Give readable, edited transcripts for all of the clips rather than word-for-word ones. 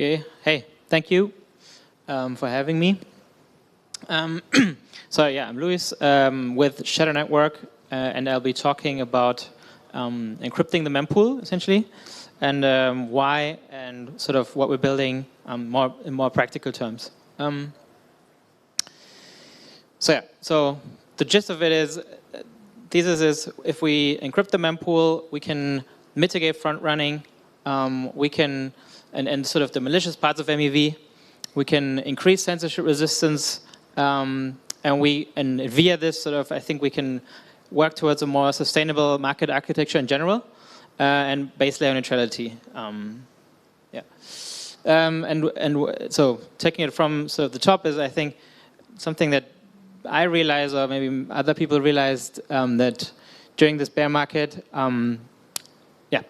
Okay. Hey, thank you for having me. So yeah, I'm Luis with Shadow Network, and I'll be talking about encrypting the mempool, essentially, and why and sort of what we're building in more practical terms. So the gist of it is, thesis is if we encrypt the mempool, we can mitigate front running, we can and sort of the malicious parts of MEV, we can increase censorship resistance, and via this sort of, I think we can work towards a more sustainable market architecture in general, and base layer neutrality. So taking it from sort of the top is, I think, something that I realized, or maybe other people realized, that during this bear market,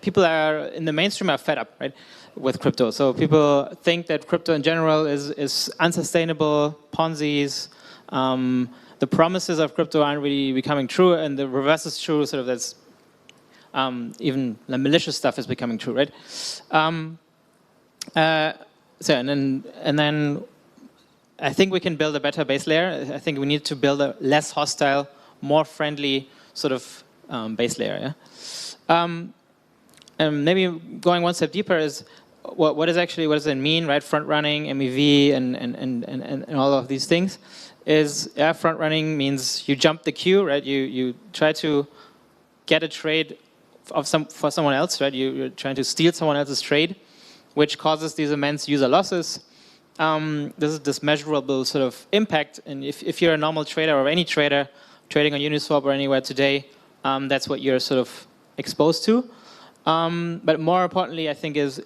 people are in the mainstream are fed up, right, with crypto. So people think that crypto in general is unsustainable, Ponzi's. The promises of crypto aren't really becoming true, and the reverse is true. Sort of that's even the malicious stuff is becoming true, right? And then I think we can build a better base layer. I think we need to build a less hostile, more friendly sort of base layer. Yeah. And maybe going one step deeper is what does it mean, right? Front running, MEV, and all of these things. Front running means you jump the queue, right? You try to get a trade for someone else, right? You're trying to steal someone else's trade, which causes these immense user losses. This is this measurable sort of impact, and if you're a normal trader or any trader trading on Uniswap or anywhere today, that's what you're sort of exposed to. But more importantly, I think is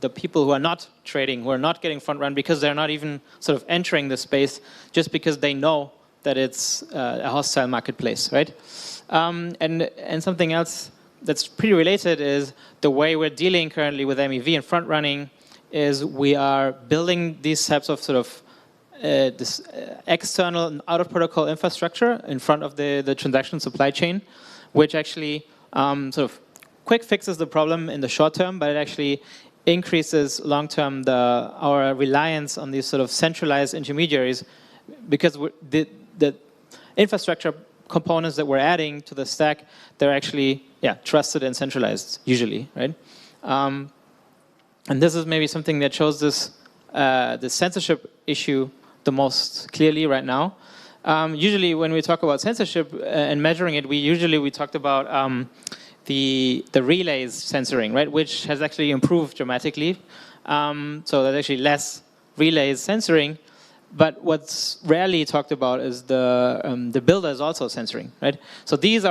the people who are not trading, who are not getting front run because they're not even sort of entering the space, just because they know that it's a hostile marketplace, right? And something else that's pretty related is the way we're dealing currently with MEV and front running is we are building these types of sort of this external and out of protocol infrastructure in front of the transaction supply chain, which actually sort of quick fixes the problem in the short term, but it actually increases long term our reliance on these sort of centralized intermediaries, because the infrastructure components that we're adding to the stack, they're actually trusted and centralized usually, right? And this is maybe something that shows this the censorship issue the most clearly right now. Usually when we talk about censorship and measuring it, we talked about the relays censoring, right, which has actually improved dramatically. So there's actually less relays censoring. But what's rarely talked about is the builders also censoring, right? So these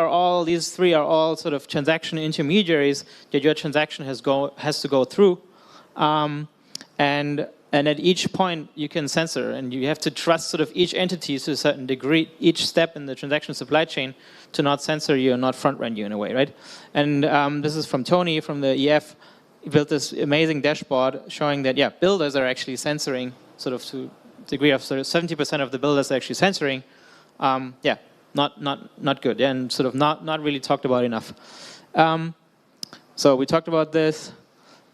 three are all sort of transaction intermediaries that your transaction has to go through, and at each point you can censor, and you have to trust sort of each entity to a certain degree, each step in the transaction supply chain, to not censor you and not front run you in a way, right? And this is from Tony from the EF. He built this amazing dashboard showing that builders are actually censoring sort of to degree of sort of 70% of the builders are actually censoring. Not good, and sort of not really talked about enough. So we talked about this.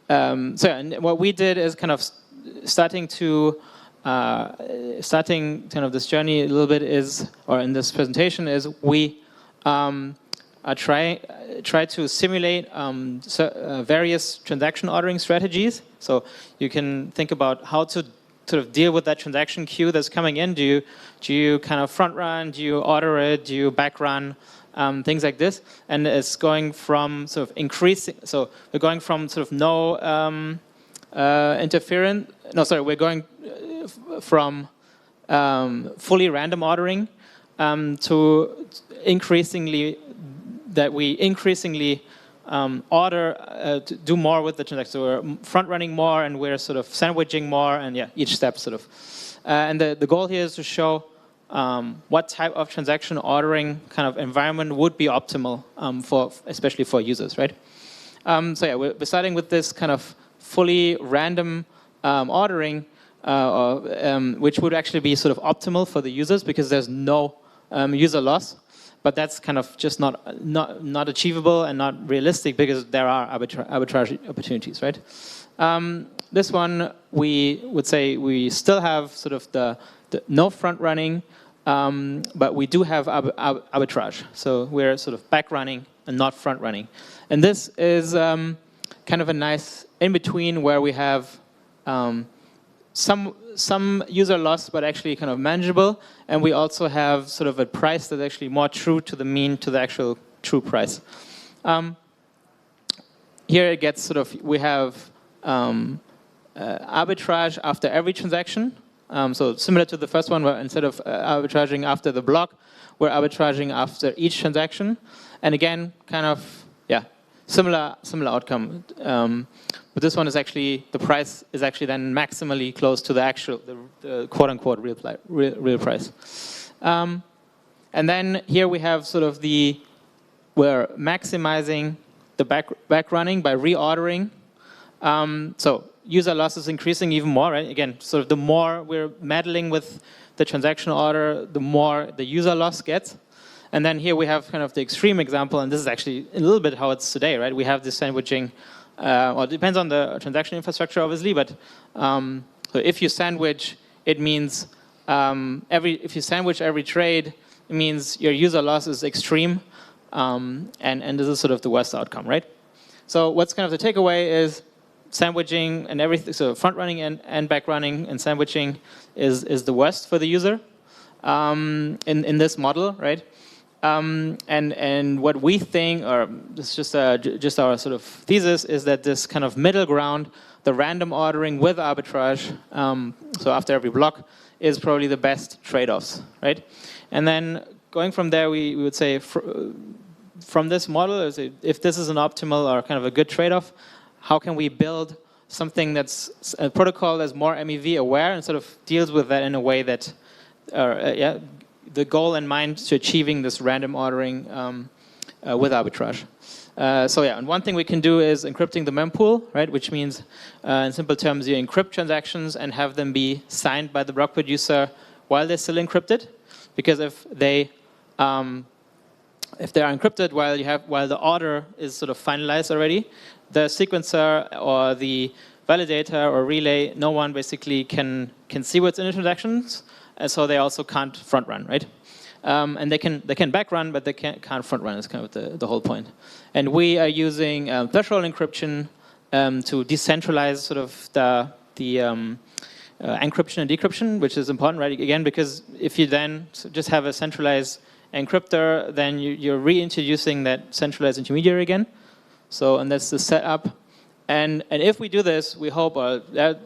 And what we did is kind of starting kind of this journey a little bit in this presentation is we try to simulate various transaction ordering strategies. So you can think about how to sort of deal with that transaction queue that's coming in. Do you kind of front run? Do you order it? Do you back run? Things like this, and it's going from sort of increasing. So we're going from sort of no interference. No, sorry, we're going from fully random ordering to increasingly order to do more with the transaction. So we're front running more, and we're sort of sandwiching more, and each step sort of. And the goal here is to show what type of transaction ordering kind of environment would be optimal especially for users, right? We're starting with this kind of fully random ordering, which would actually be sort of optimal for the users because there's no user loss. But that's kind of just not achievable and not realistic because there are arbitrage opportunities, right? this one, we would say we still have sort of the no front running, but we do have arbitrage. So we're sort of back running and not front running. And this is kind of a nice in-between where we have some user loss, but actually kind of manageable. And we also have sort of a price that's actually more true to the mean, to the actual true price. Here it gets sort of, we have arbitrage after every transaction. So similar to the first one, where instead of arbitraging after the block, we're arbitraging after each transaction. And again, kind of, yeah, similar outcome. But this one is actually, the price is actually then maximally close to the actual, the quote-unquote real price. And then here we have sort of we're maximizing the back running by reordering. So user loss is increasing even more, right? Again, sort of the more we're meddling with the transaction order, the more the user loss gets. And then here we have kind of the extreme example, and this is actually a little bit how it's today, right? We have this sandwiching, well, it depends on the transaction infrastructure, obviously, but so if you sandwich, it means if you sandwich every trade, it means your user loss is extreme, and this is sort of the worst outcome, right? So what's kind of the takeaway is sandwiching and everything, so front running and back running and sandwiching is the worst for the user in this model, right? And what we think, or this is just our sort of thesis, is that this kind of middle ground, the random ordering with arbitrage, so after every block, is probably the best trade-offs, right? And then going from there, we would say from this model, if this is an optimal or kind of a good trade-off, how can we build something that's a protocol that's more MEV aware and sort of deals with that in a way that, yeah, the goal in mind to achieving this random ordering with arbitrage. So yeah, and one thing we can do is encrypting the mempool, right? Which means, in simple terms, you encrypt transactions and have them be signed by the block producer while they're still encrypted. Because if they are encrypted while the order is sort of finalized already, the sequencer or the validator or relay, no one basically can see what's in the transactions. And so they also can't front run, right? And they can back run, but they can't front run. Is kind of the whole point. And we are using threshold encryption to decentralize sort of the encryption and decryption, which is important, right? Again, because if you then just have a centralized encryptor, then you're reintroducing that centralized intermediary again. So, and that's the setup. And if we do this, we hope that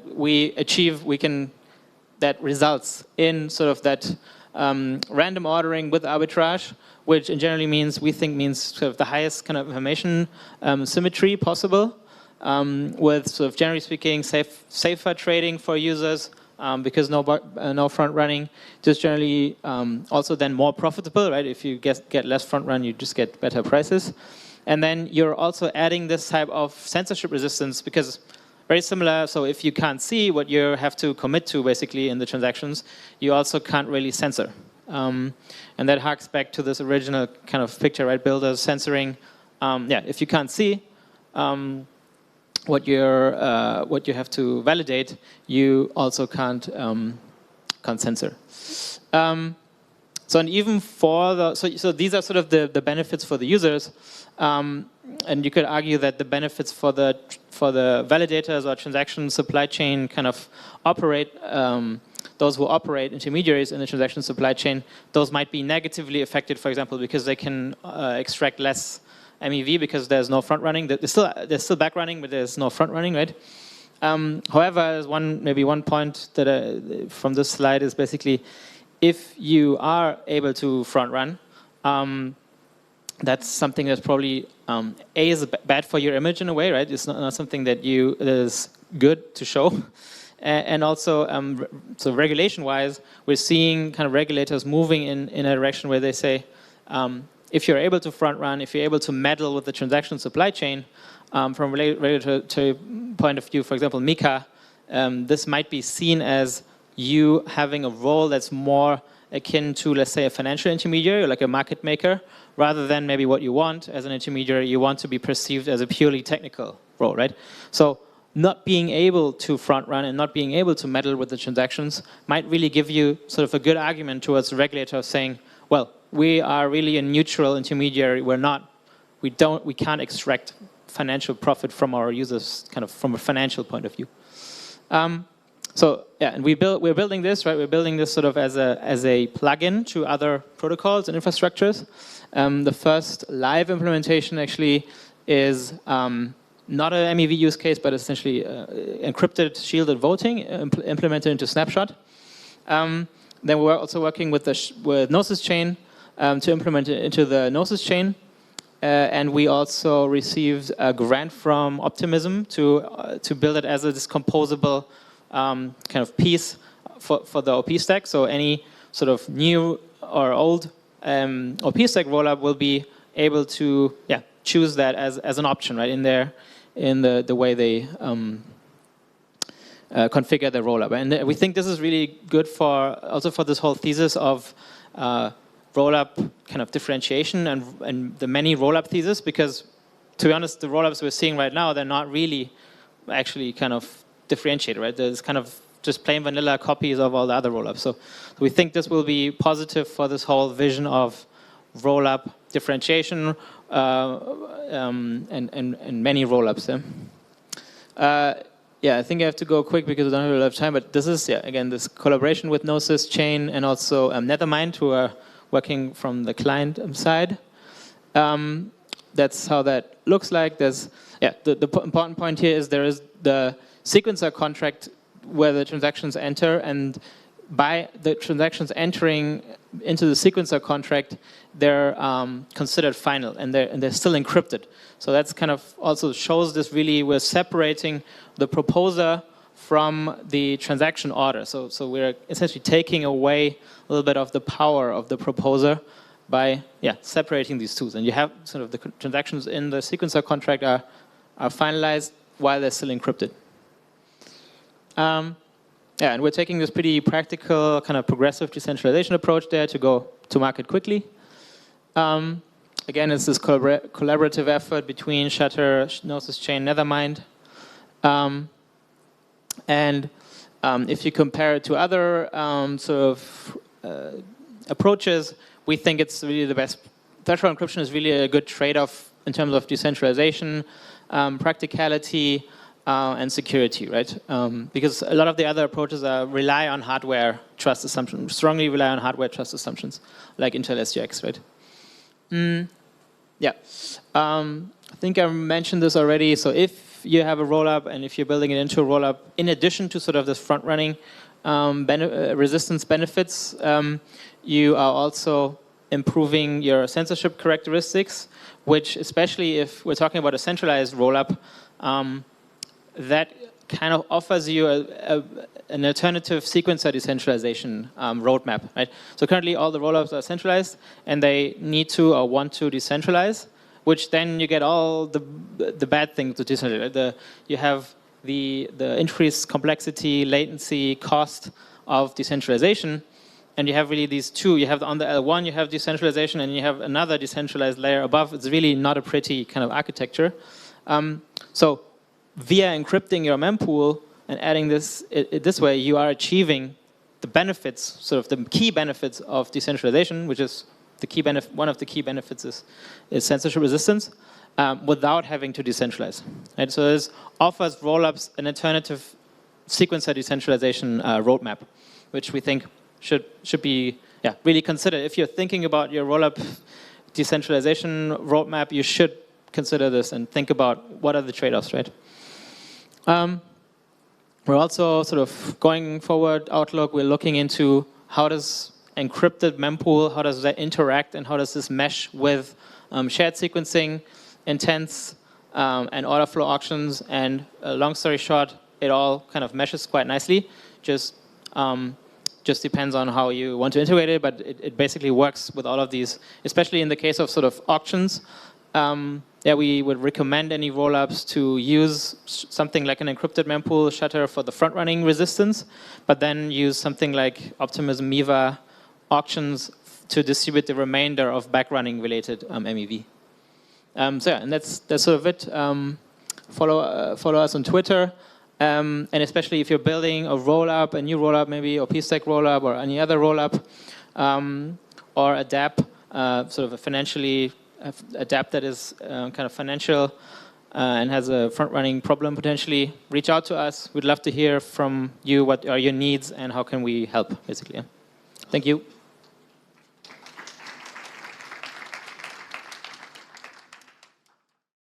that results in sort of that random ordering with arbitrage, which in generally means, we think means sort of the highest kind of information symmetry possible, with sort of generally speaking safer trading for users because no front running, just generally also then more profitable, right? If you get less front run, you just get better prices. And then you're also adding this type of censorship resistance because very similar, so if you can't see what you have to commit to basically in the transactions, you also can't really censor. And that harks back to this original kind of picture, right? Builders censoring. Yeah, if you can't see what you have to validate, you also can't censor. So and even for so these are sort of the benefits for the users. And you could argue that the benefits for the validators or transaction supply chain kind of operate, those who operate intermediaries in the transaction supply chain, those might be negatively affected, for example, because they can extract less MEV because there's no front running. There's still back running, but there's no front running, right? However, maybe one point that from this slide is basically, if you are able to front run, that's something that's probably is bad for your image in a way, right? It's not something that is good to show, and also so regulation-wise, we're seeing kind of regulators moving in a direction where they say, if you're able to front run, if you're able to meddle with the transaction supply chain, from a regulatory point of view, for example, MiCA, this might be seen as you having a role that's more akin to, let's say, a financial intermediary, like a market maker, rather than maybe what you want as an intermediary. You want to be perceived as a purely technical role, right? So not being able to front run and not being able to meddle with the transactions might really give you sort of a good argument towards the regulator saying, well, we are really a neutral intermediary. We can't extract financial profit from our users, kind of from a financial point of view. So yeah, and we're building this, right? We're building this sort of as a plugin to other protocols and infrastructures. The first live implementation actually is not an MEV use case, but essentially encrypted shielded voting implemented into Snapshot. Then we're also working with Gnosis chain to implement it into the Gnosis chain. And we also received a grant from Optimism to build it as a discomposable kind of piece for the OP stack. So any sort of new or old OP stack rollup will be able to choose that as an option, right, in the way they configure the rollup. And we think this is really good also for this whole thesis of rollup kind of differentiation and the many rollup thesis, because to be honest, the rollups we're seeing right now, they're not really actually kind of differentiated, right? There's kind of just plain vanilla copies of all the other rollups. So we think this will be positive for this whole vision of rollup differentiation and many rollups. Yeah, I think I have to go quick because I don't have a lot of time. But this is again this collaboration with Gnosis chain and also Nethermind, who are working from the client side. That's how that looks like. There's the important point here is there is the sequencer contract where the transactions enter, and by the transactions entering into the sequencer contract, they're considered final, and they're still encrypted. So that's kind of also shows this really we're separating the proposer from the transaction order. So we're essentially taking away a little bit of the power of the proposer by separating these two. And you have sort of the transactions in the sequencer contract are finalized while they're still encrypted. And we're taking this pretty practical, kind of progressive decentralization approach there to go to market quickly. Again, it's this collaborative effort between Shutter, Gnosis Chain, Nethermind. And if you compare it to other sort of approaches, we think it's really the best. Threshold encryption is really a good trade-off in terms of decentralization, practicality, and security, right? Because a lot of the other approaches rely on hardware trust assumptions, strongly rely on hardware trust assumptions, like Intel SGX, right? I think I mentioned this already. So if you have a rollup and if you're building it into a rollup, in addition to sort of this front-running resistance benefits, you are also improving your censorship characteristics, which especially if we're talking about a centralized rollup, that kind of offers you an alternative sequencer decentralization roadmap, right? So currently all the rollups are centralized and they need to or want to decentralize, which then you get all the bad things to decentralize. You have the increased complexity, latency, cost of decentralization, and you have really these two. You have on the L1, you have decentralization, and you have another decentralized layer above. It's really not a pretty kind of architecture. So via encrypting your mempool and adding this this way, you are achieving the benefits, sort of the key benefits of decentralization, which is the key benefit. One of the key benefits is censorship resistance, without having to decentralize. Right? So this offers rollups an alternative sequencer decentralization roadmap, which we think should be really considered. If you're thinking about your rollup decentralization roadmap, you should consider this and think about what are the trade-offs, right? We're also sort of going forward outlook. We're looking into how does encrypted mempool, how does that interact, and how does this mesh with shared sequencing, intents, and order flow auctions. And long story short, it all kind of meshes quite nicely. Just depends on how you want to integrate it, but it basically works with all of these, especially in the case of sort of auctions. We would recommend any rollups to use something like an encrypted mempool shutter for the front-running resistance, but then use something like Optimism Miva auctions to distribute the remainder of back-running related MEV. And that's sort of it. follow us on Twitter. And especially if you're building a rollup, a new rollup maybe, or pstack rollup, or any other rollup, or a dApp, sort of a dApp that is kind of financial and has a front-running problem potentially, reach out to us. We'd love to hear from you what are your needs and how can we help, basically. Thank you.